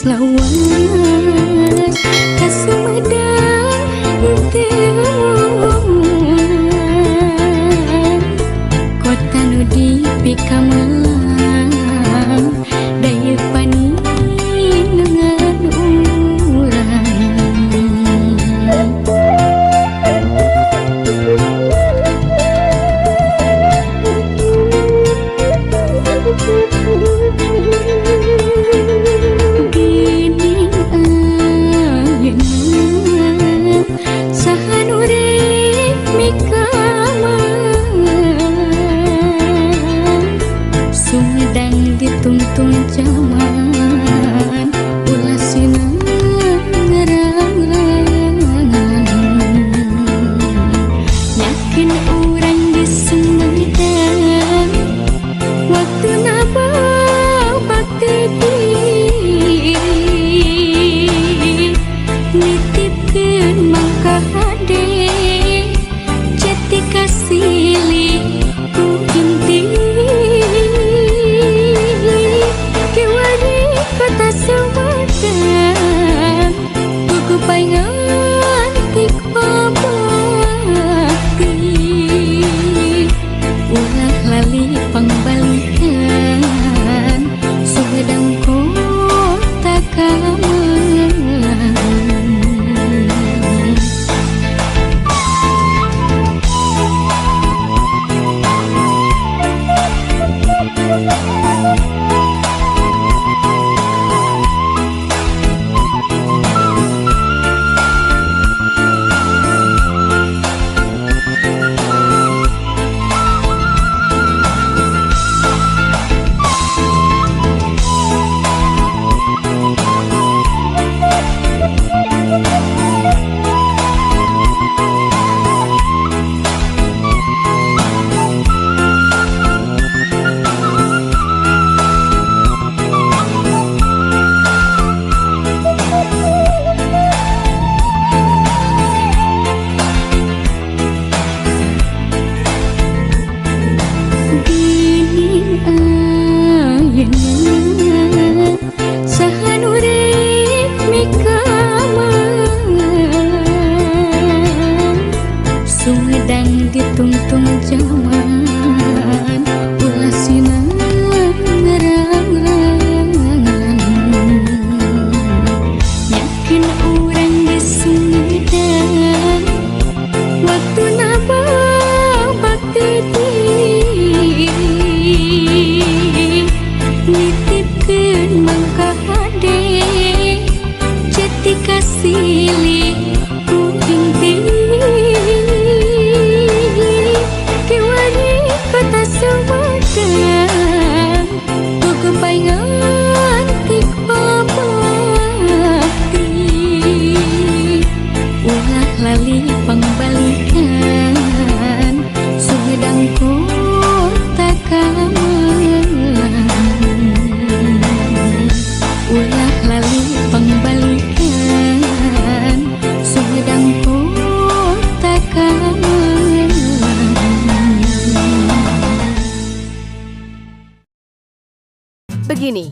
lawas ka Sumedang kota nu dipikamalang daya paningan urang dituntun zaman ulah sinang ngerang-rangan yakin orang di Sumedang waktu naba bakti nitipkeun mangka hade jati kasili ku inti kota Sumedang buku paingan tik pabakti ulah lali pangbalikan Sumedang kota Kamelang Sumedang dituntun zaman ulah sinang ngerang-rangan yakin orang di Sumedang waktu naba bakti nitipkeun mangka hade jati kasili ku inti kota Sumedang buku paingan tik pabakti ulah lali pangbalikan Sumedang kota Kamelang ulah lali pangbalikan Sumedang kota Kamelang. Begini,